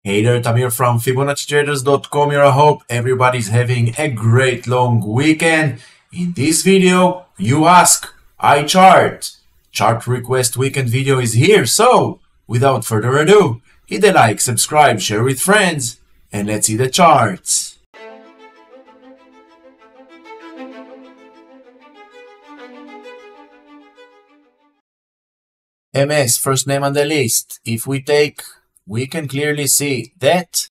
Hey there, Tamir from Fibonacci-Traders.com here. I hope everybody's having a great long weekend. In this video, you ask, I chart. Chart request weekend video is here. So, without further ado, hit the like, subscribe, share with friends, and let's see the charts. MS, first name on the list. If we take, we can clearly see that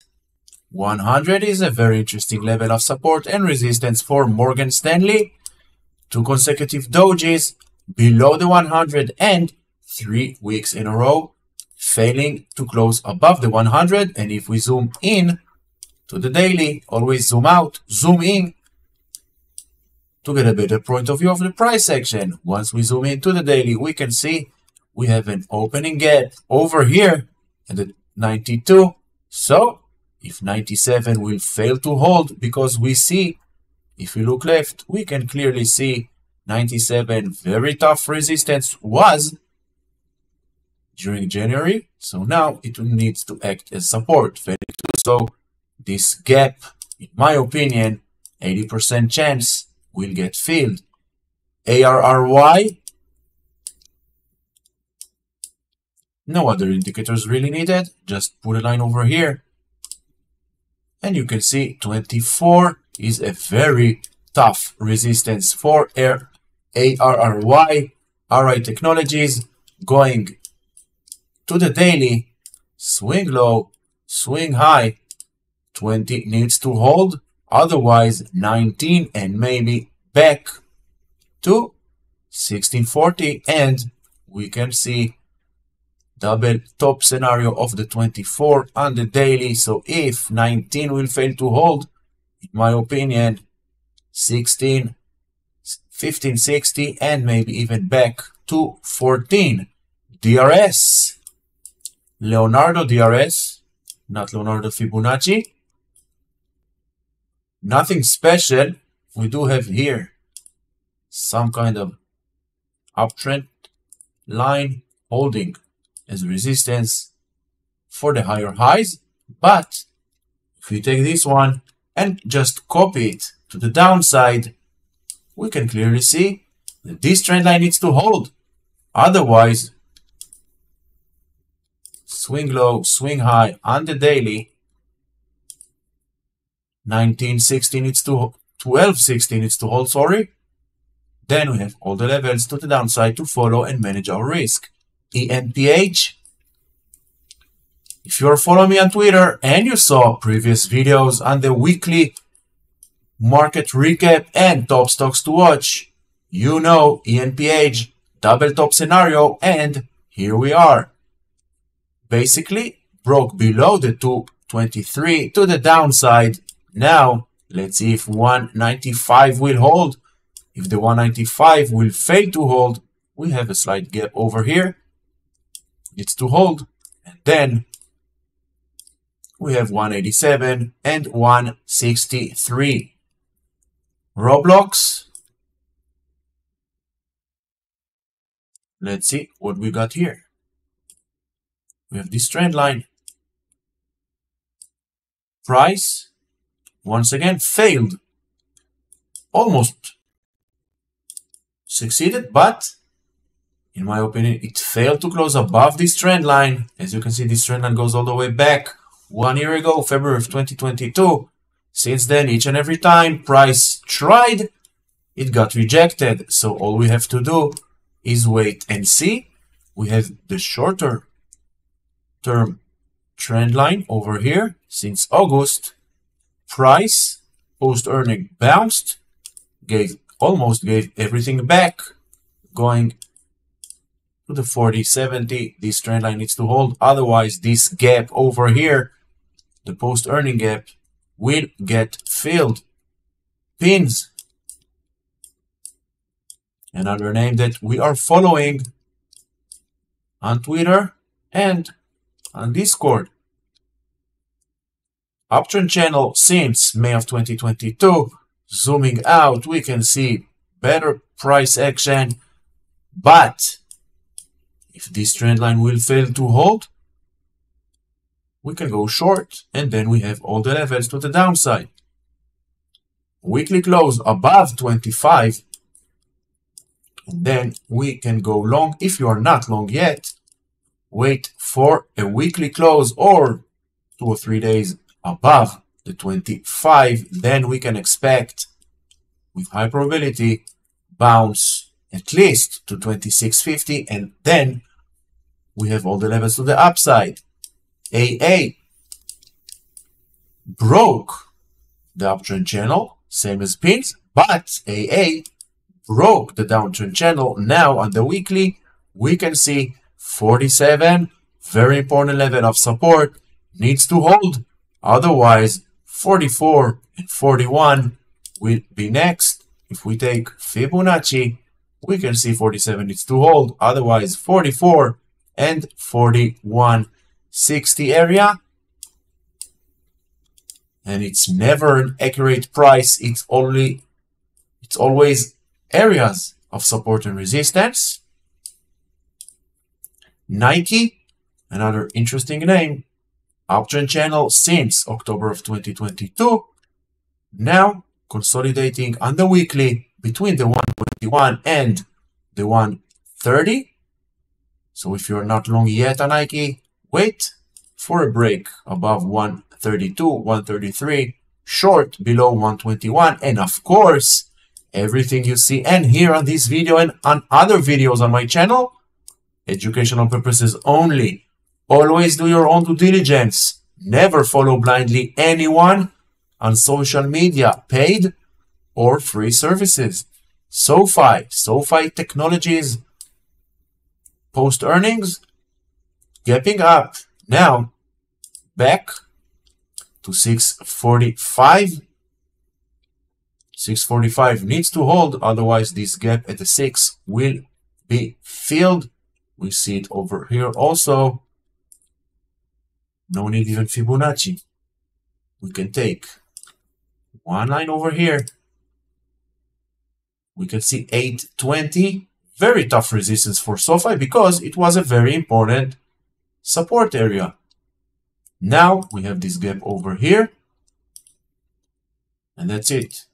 100 is a very interesting level of support and resistance for Morgan Stanley. 2 consecutive dojis below the 100 and 3 weeks in a row failing to close above the 100. And if we zoom in to the daily, always zoom out, zoom in to get a better point of view of the price action. Once we zoom into the daily, we can see we have an opening gap over here at the 92. So if 97 will fail to hold, because we see, if we look left, we can clearly see 97 very tough resistance was during January. So now it needs to act as support. So this gap, in my opinion, 80% chance will get filled. ARRY, no other indicators really needed. Just put a line over here. And you can see 24 is a very tough resistance for ARRY. RI Technologies going to the daily. Swing low, swing high. 20 needs to hold. Otherwise, 19 and maybe back to 1640. And we can see double top scenario of the 24 on the daily. So if 19 will fail to hold, in my opinion, 16, 15, 60, and maybe even back to 14. DRS, Leonardo DRS, not Leonardo Fibonacci. Nothing special. We do have here some kind of uptrend line holding as resistance for the higher highs. But if we take this one and just copy it to the downside, we can clearly see that this trend line needs to hold. Otherwise, swing low, swing high on the daily. 1960 needs to 1260 needs to hold, sorry. Then we have all the levels to the downside to follow and manage our risk. ENPH. If you're following me on Twitter and you saw previous videos on the weekly market recap and top stocks to watch, you know ENPH, double top scenario, and here we are. Basically, broke below the 223 to the downside. Now, let's see if 195 will hold. If the 195 will fail to hold, we have a slight gap over here. It's to hold, and then we have 187 and 163. Roblox. Let's see what we got here. We have this trend line. Price, once again, failed. Almost succeeded, but in my opinion, it failed to close above this trend line. As you can see, this trend line goes all the way back 1 year ago, February of 2022. Since then, each and every time price tried, it got rejected. So all we have to do is wait and see. We have the shorter term trend line over here since August. Price post-earning bounced, almost gave everything back, going to the 40-70. This trend line needs to hold. Otherwise, this gap over here, the post-earning gap, will get filled. Pins, another name that we are following on Twitter and on Discord. Uptrend channel since May of 2022. Zooming out, we can see better price action. But if this trend line will fail to hold, we can go short, and then we have all the levels to the downside. Weekly close above 25, and then we can go long. If you are not long yet, wait for a weekly close or 2 or 3 days above the 25. Then we can expect, with high probability, bounce at least to 26.50, and then we have all the levels to the upside. AA broke the uptrend channel, same as pins, but AA broke the downtrend channel. Now on the weekly, we can see 47, very important level of support, needs to hold. Otherwise, 44 and 41 will be next. If we take Fibonacci, we can see 47 needs to hold. Otherwise, 44 and 41.60 area. And it's never an accurate price. It's always areas of support and resistance. Nike, another interesting name, uptrend channel since October of 2022. Now consolidating on the weekly between the 121 and the 130. So if you're not long yet on Nike, wait for a break above 132, 133, short below 121, and of course, everything you see and hear on this video and on other videos on my channel, educational purposes only. Always do your own due diligence. Never follow blindly anyone on social media, paid or free services. SoFi Technologies, post earnings, gapping up. Now, back to 645. 645 needs to hold, otherwise this gap at the 6 will be filled. We see it over here also. No need even Fibonacci. We can take one line over here. We can see 820. Very tough resistance for SoFi because it was a very important support area. Now we have this gap over here. And that's it.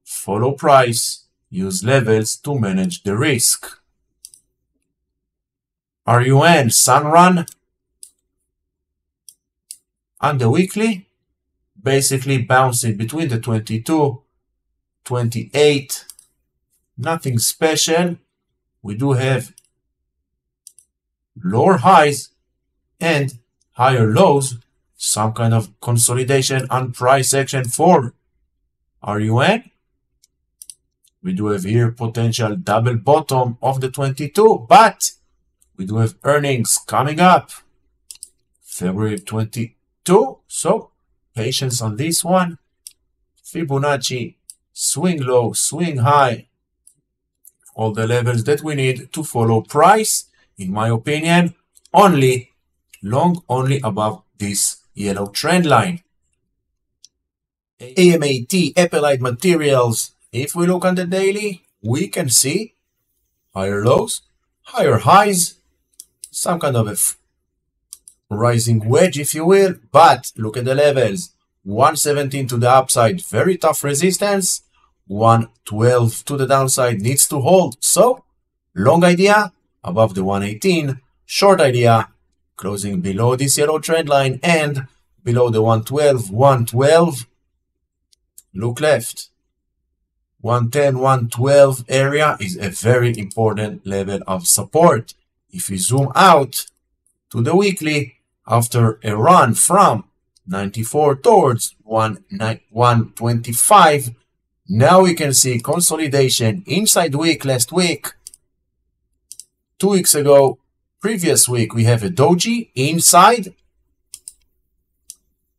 Follow price, use levels to manage the risk. RUN, Sunrun, on the weekly, basically bouncing between the 22, 28, nothing special. We do have lower highs and higher lows, some kind of consolidation on price action for RUN. We do have here potential double bottom of the 22, but we do have earnings coming up February 22. So patience on this one. Fibonacci, swing low, swing high. All the levels that we need to follow price. In my opinion, only long, only above this yellow trend line. AMAT, Applied Materials. If we look on the daily, we can see higher lows, higher highs, some kind of a rising wedge, if you will. But look at the levels. 117 to the upside, very tough resistance. 112 to the downside, needs to hold. So, long idea above the 118. Short idea closing below this yellow trend line and below the 112. 112. Look left. 110, 112 area is a very important level of support. If we zoom out to the weekly, after a run from 94 towards 125, now we can see consolidation inside week last week. 2 weeks ago, previous week, we have a doji inside.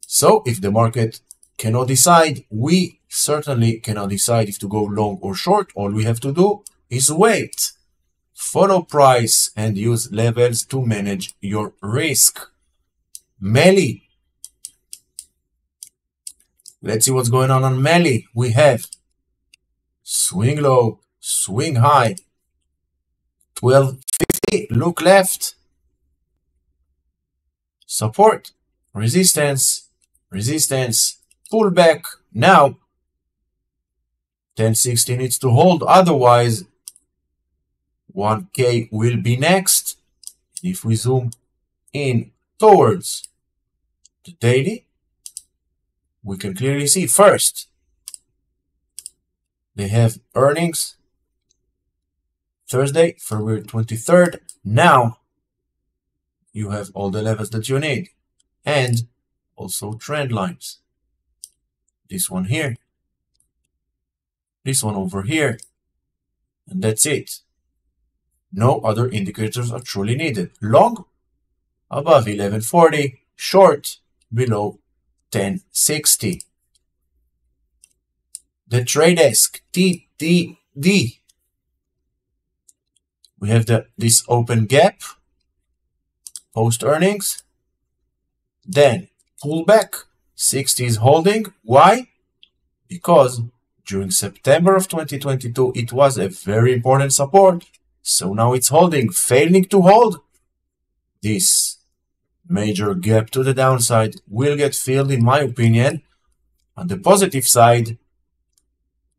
So if the market cannot decide, we certainly cannot decide if to go long or short. All we have to do is wait, follow price, and use levels to manage your risk. Meli. Let's see what's going on Meli. We have swing low, swing high, 1250, look left, support, resistance, resistance, pullback. Now 1060 needs to hold, otherwise 1K will be next. If we zoom in towards the daily, we can clearly see first they have earnings Thursday, February 23rd. Now you have all the levels that you need and also trend lines. This one here, this one over here, and that's it. No other indicators are truly needed. Long above 1140, short below 1060. The trade desk TTD. We have this open gap post earnings, then pullback. 60 is holding. Why? Because during September of 2022 it was a very important support. So now it's holding, failing to hold. This major gap to the downside will get filled, in my opinion. On the positive side,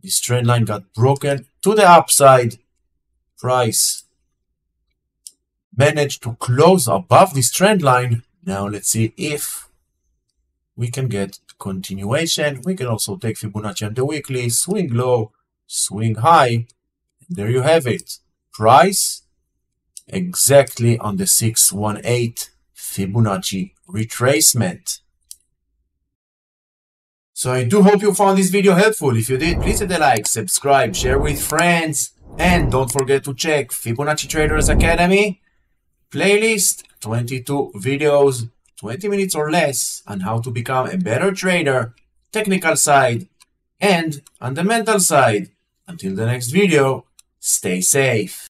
this trend line got broken to the upside. Price managed to close above this trend line. Now let's see if we can get continuation. We can also take Fibonacci on the weekly, swing low, swing high. There you have it. Price exactly on the 618 Fibonacci retracement. So I do hope you found this video helpful. If you did, please hit the like, subscribe, share with friends, and don't forget to check Fibonacci Traders Academy playlist. 22 videos, 20 minutes or less, on how to become a better trader, technical side and on the mental side. Until the next video, stay safe.